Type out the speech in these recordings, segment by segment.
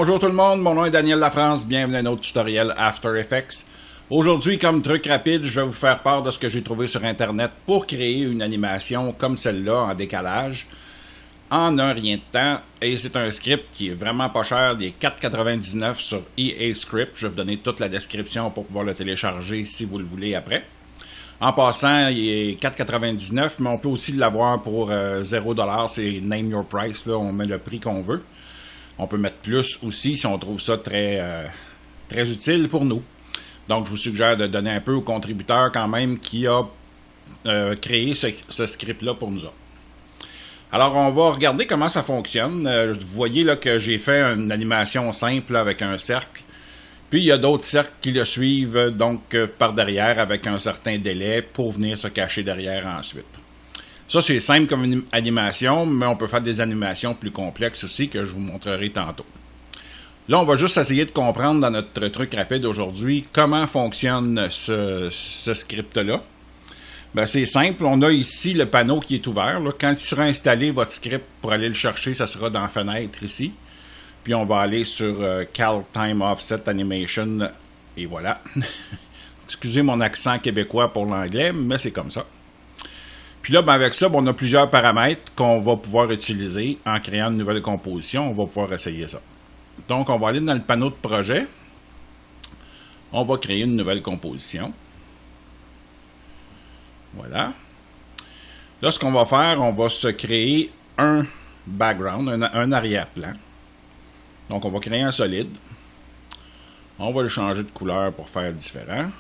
Bonjour tout le monde, mon nom est Daniel Lafrance, bienvenue à un autre tutoriel After Effects. Aujourd'hui, comme truc rapide, je vais vous faire part de ce que j'ai trouvé sur internet pour créer une animation comme celle-là en décalage en un rien de temps. Et c'est un script qui est vraiment pas cher, il est 4,99 sur EA Script. Je vais vous donner toute la description pour pouvoir le télécharger si vous le voulez après. En passant, il est 4,99, mais on peut aussi l'avoir pour 0$, c'est Name Your Price, là, on met le prix qu'on veut. On peut mettre plus aussi si on trouve ça très utile pour nous. Donc, je vous suggère de donner un peu au contributeur quand même qui a créé ce script-là pour nous autres. Alors, on va regarder comment ça fonctionne. Vous voyez là que j'ai fait une animation simple là, avec un cercle. Puis, il y a d'autres cercles qui le suivent donc par derrière avec un certain délai pour venir se cacher derrière ensuite. Ça, c'est simple comme une animation, mais on peut faire des animations plus complexes aussi que je vous montrerai tantôt. Là, on va juste essayer de comprendre dans notre truc rapide aujourd'hui comment fonctionne ce script-là. Ben, c'est simple, on a ici le panneau qui est ouvert. Là. Quand il sera installé, votre script, pour aller le chercher, ça sera dans la fenêtre ici. Puis on va aller sur Cal Time Offset Animation, et voilà. Excusez mon accent québécois pour l'anglais, mais c'est comme ça. Puis là, ben avec ça, on a plusieurs paramètres qu'on va pouvoir utiliser en créant une nouvelle composition. On va pouvoir essayer ça. Donc, on va aller dans le panneau de projet. On va créer une nouvelle composition. Voilà. Là, ce qu'on va faire, on va se créer un background, un arrière-plan. Donc, on va créer un solide. On va le changer de couleur pour faire différent.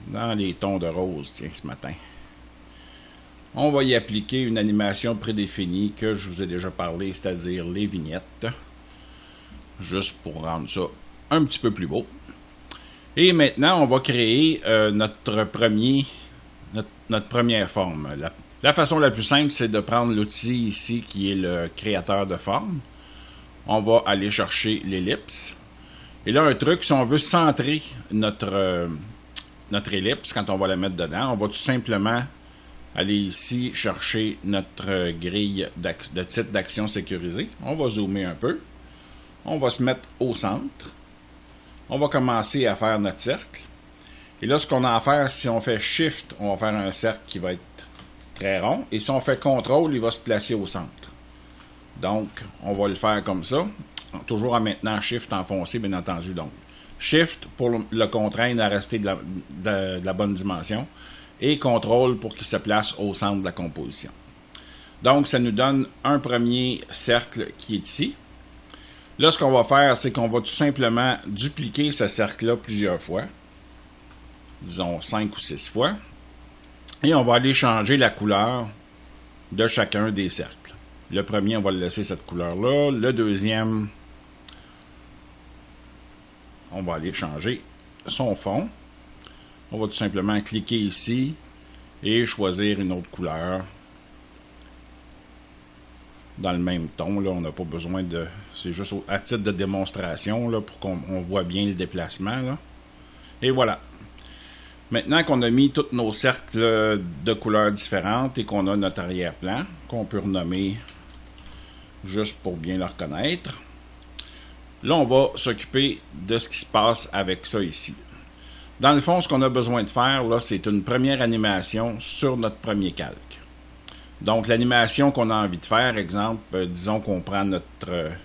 Dans les tons de rose, tiens, ce matin. On va y appliquer une animation prédéfinie que je vous ai déjà parlé, c'est-à-dire les vignettes. Juste pour rendre ça un petit peu plus beau. Et maintenant, on va créer notre première forme. La façon la plus simple, c'est de prendre l'outil ici qui est le créateur de forme. On va aller chercher l'ellipse. Et là, un truc, si on veut centrer notre ellipse, quand on va la mettre dedans, on va tout simplement aller ici chercher notre grille de titre d'action sécurisée. On va zoomer un peu. On va se mettre au centre. On va commencer à faire notre cercle. Et là, ce qu'on a à faire, si on fait Shift, on va faire un cercle qui va être très rond. Et si on fait CTRL, il va se placer au centre. Donc, on va le faire comme ça. Toujours en maintenant Shift enfoncé, bien entendu. Donc, Shift pour le contraindre à rester de la bonne dimension. Et CTRL pour qu'il se place au centre de la composition. Donc, ça nous donne un premier cercle qui est ici. Là, ce qu'on va faire, c'est qu'on va tout simplement dupliquer ce cercle-là plusieurs fois. Disons 5 ou 6 fois. Et on va aller changer la couleur de chacun des cercles. Le premier, on va le laisser cette couleur-là. Le deuxième, on va aller changer son fond. On va tout simplement cliquer ici et choisir une autre couleur dans le même ton. Là, on n'a pas besoin de... C'est juste à titre de démonstration là, pour qu'on voit bien le déplacement. Là. Et voilà. Maintenant qu'on a mis tous nos cercles de couleurs différentes et qu'on a notre arrière-plan, qu'on peut renommer juste pour bien le reconnaître, là, on va s'occuper de ce qui se passe avec ça ici. Dans le fond, ce qu'on a besoin de faire, là, c'est une première animation sur notre premier calque. Donc, l'animation qu'on a envie de faire, exemple, disons qu'on prend notre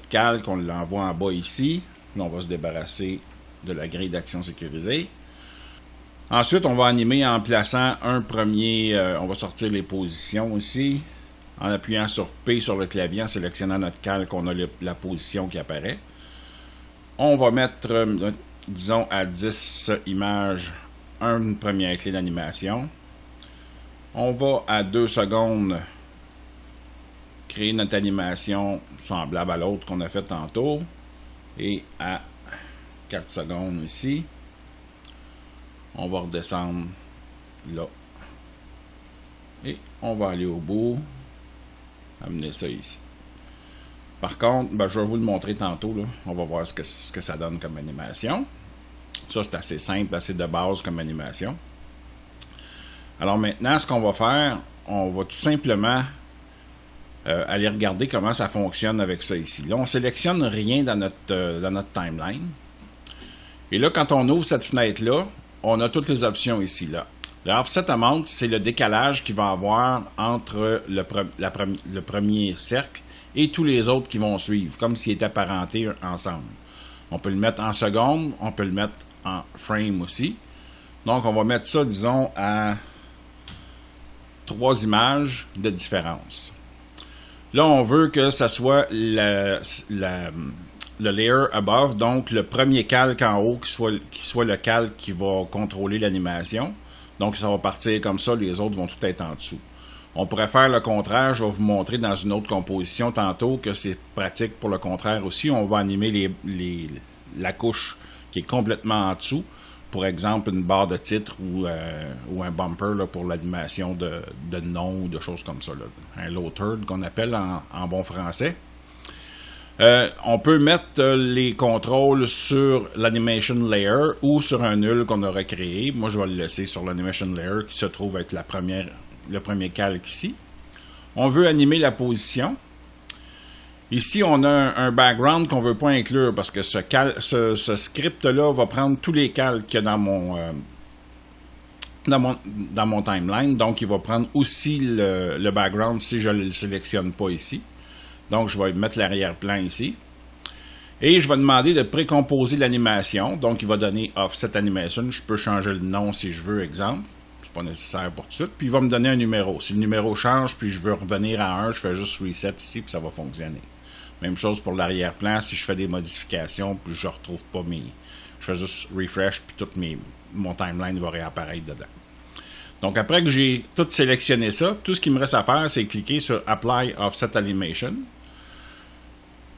calque, on l'envoie en bas ici. Là, on va se débarrasser de la grille d'action sécurisée. Ensuite, on va animer en plaçant un premier... on va sortir les positions ici. En appuyant sur P sur le clavier, en sélectionnant notre calque, on a la position qui apparaît. On va mettre... disons à 10 images, une première clé d'animation. On va à 2 secondes créer notre animation semblable à l'autre qu'on a fait tantôt. Et à 4 secondes ici, on va redescendre là. Et on va aller au bout, amener ça ici. Par contre, ben, je vais vous le montrer tantôt. Là. On va voir ce que ça donne comme animation. Ça, c'est assez simple, assez de base comme animation. Alors maintenant, ce qu'on va faire, on va tout simplement aller regarder comment ça fonctionne avec ça ici. Là, on sélectionne rien dans notre timeline. Et là, quand on ouvre cette fenêtre-là, on a toutes les options ici. Là. Le offset amount, c'est le décalage qu'il va avoir entre le premier cercle et tous les autres qui vont suivre, comme s'ils étaient apparentés ensemble. On peut le mettre en secondes, on peut le mettre en frame aussi. Donc, on va mettre ça, disons, à 3 images de différence. Là, on veut que ça soit le layer above, donc le premier calque en haut qui soit le calque qui va contrôler l'animation. Donc, ça va partir comme ça, les autres vont tout être en dessous. On pourrait faire le contraire, je vais vous montrer dans une autre composition tantôt que c'est pratique pour le contraire aussi. On va animer la couche qui est complètement en dessous. Pour exemple, une barre de titre ou un bumper là, pour l'animation de nom ou de choses comme ça. Là. Un low third qu'on appelle en bon français. On peut mettre les contrôles sur l'animation layer ou sur un nul qu'on aurait créé. Moi, je vais le laisser sur l'animation layer qui se trouve avec le premier calque ici. On veut animer la position. Ici, on a un background qu'on ne veut pas inclure parce que ce script-là va prendre tous les calques qu'il y a dans mon timeline. Donc, il va prendre aussi le background si je ne le sélectionne pas ici. Donc, je vais mettre l'arrière-plan ici. Et je vais demander de précomposer l'animation. Donc, il va donner Offset Animation. Je peux changer le nom si je veux, exemple. C'est pas nécessaire pour tout de suite. Puis, il va me donner un numéro. Si le numéro change, puis je veux revenir à 1, je fais juste Reset ici, puis ça va fonctionner. Même chose pour l'arrière-plan. Si je fais des modifications, puis je ne retrouve pas je fais juste Refresh, puis mon timeline va réapparaître dedans. Donc, après que j'ai tout sélectionné ça, tout ce qu'il me reste à faire, c'est cliquer sur Apply Offset Animation.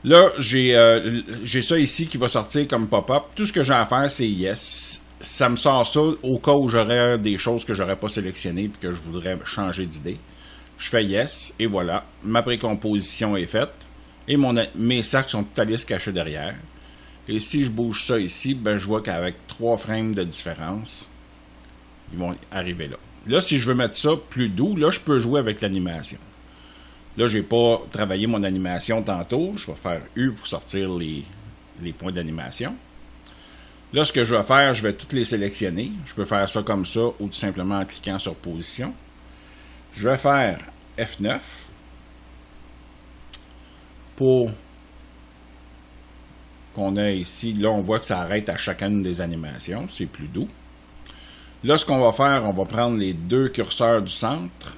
Là, j'ai ça ici qui va sortir comme pop-up. Tout ce que j'ai à faire, c'est Yes. Ça me sort ça au cas où j'aurais des choses que je n'aurais pas sélectionnées et que je voudrais changer d'idée. Je fais Yes, et voilà. Ma précomposition est faite. Et mes sacs sont tout à lisse cachés derrière. Et si je bouge ça ici, ben, je vois qu'avec 3 frames de différence, ils vont arriver là. Là, si je veux mettre ça plus doux, là, je peux jouer avec l'animation. Là, je n'ai pas travaillé mon animation tantôt. Je vais faire U pour sortir les points d'animation. Là, ce que je vais faire, je vais toutes les sélectionner. Je peux faire ça comme ça ou tout simplement en cliquant sur Position. Je vais faire F9 pour qu'on ait ici. Là, on voit que ça arrête à chacune des animations. C'est plus doux. Là, ce qu'on va faire, on va prendre les 2 curseurs du centre.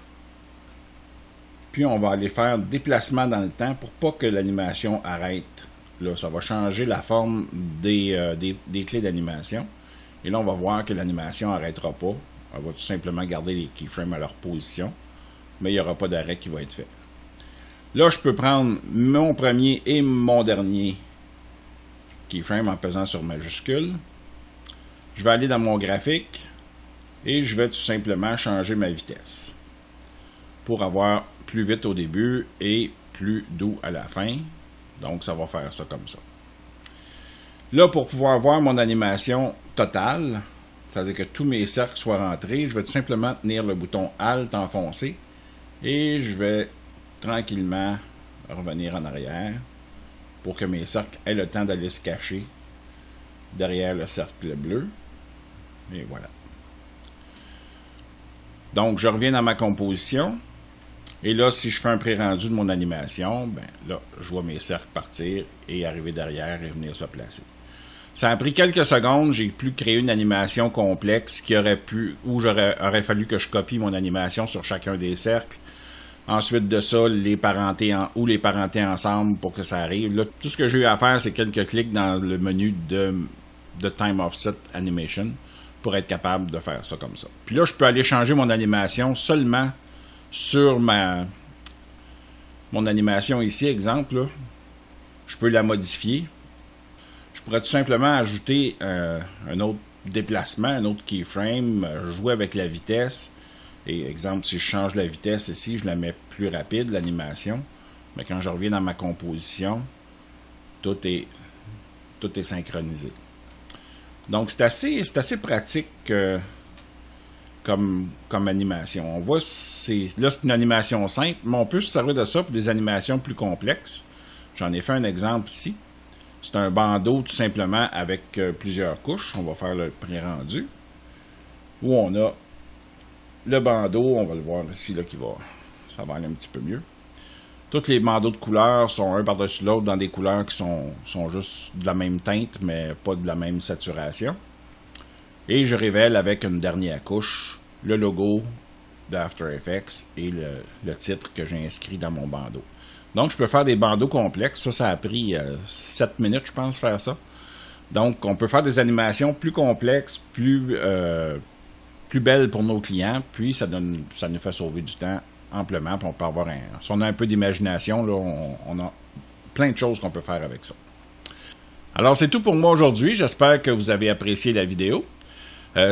Puis, on va aller faire déplacement dans le temps pour pas que l'animation arrête. Là, ça va changer la forme des clés d'animation. Et là, on va voir que l'animation n'arrêtera pas. Elle va tout simplement garder les keyframes à leur position. Mais il n'y aura pas d'arrêt qui va être fait. Là, je peux prendre mon premier et mon dernier keyframe en pesant sur majuscule. Je vais aller dans mon graphique et je vais tout simplement changer ma vitesse pour avoir plus vite au début et plus doux à la fin. Donc, ça va faire ça comme ça. Là, pour pouvoir voir mon animation totale, c'est-à-dire que tous mes cercles soient rentrés, je vais tout simplement tenir le bouton Alt enfoncé et je vais tranquillement revenir en arrière pour que mes cercles aient le temps d'aller se cacher derrière le cercle bleu. Et voilà. Donc, je reviens dans ma composition. Et là, si je fais un pré-rendu de mon animation, ben là, je vois mes cercles partir et arriver derrière et venir se placer. Ça a pris quelques secondes. J'ai pu créer une animation complexe qui aurait fallu que je copie mon animation sur chacun des cercles. Ensuite de ça, les parentés ensemble pour que ça arrive. Là, tout ce que j'ai eu à faire, c'est quelques clics dans le menu de Time Offset Animation pour être capable de faire ça comme ça. Puis là, je peux aller changer mon animation seulement sur mon animation ici, exemple. Là, je peux la modifier. Je pourrais tout simplement ajouter un autre déplacement, un autre keyframe, jouer avec la vitesse. Et exemple, si je change la vitesse ici, je la mets plus rapide, l'animation. Mais quand je reviens dans ma composition, tout est synchronisé. Donc, c'est assez pratique comme animation. On voit, là, c'est une animation simple, mais on peut se servir de ça pour des animations plus complexes. J'en ai fait un exemple ici. C'est un bandeau tout simplement avec plusieurs couches. On va faire le pré-rendu. Où on a le bandeau, on va le voir ici, là, ça va aller un petit peu mieux. Tous les bandeaux de couleurs sont un par-dessus l'autre dans des couleurs qui sont juste de la même teinte, mais pas de la même saturation. Et je révèle avec une dernière couche le logo d'After Effects et le titre que j'ai inscrit dans mon bandeau. Donc, je peux faire des bandeaux complexes. Ça a pris 7 minutes, je pense, faire ça. Donc, on peut faire des animations plus complexes, plus belles pour nos clients, puis ça nous fait sauver du temps amplement, puis on peut avoir si on a un peu d'imagination, là, on a plein de choses qu'on peut faire avec ça. Alors, c'est tout pour moi aujourd'hui. J'espère que vous avez apprécié la vidéo.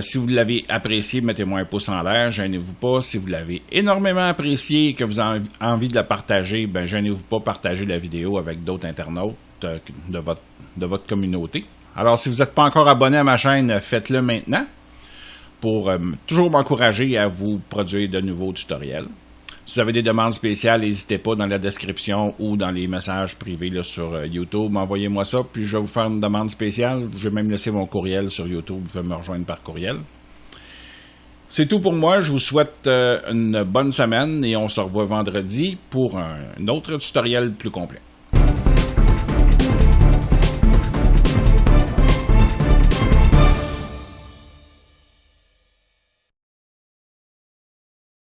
Si vous l'avez apprécié, mettez-moi un pouce en l'air, gênez-vous pas. Si vous l'avez énormément apprécié et que vous avez envie de la partager, ben gênez-vous pas, partagez la vidéo avec d'autres internautes de votre communauté. Alors, si vous n'êtes pas encore abonné à ma chaîne, faites-le maintenant pour toujours m'encourager à vous produire de nouveaux tutoriels. Si vous avez des demandes spéciales, n'hésitez pas dans la description ou dans les messages privés là, sur YouTube. Envoyez-moi ça, puis je vais vous faire une demande spéciale. Je vais même laisser mon courriel sur YouTube. Vous pouvez me rejoindre par courriel. C'est tout pour moi. Je vous souhaite une bonne semaine et on se revoit vendredi pour un autre tutoriel plus complet.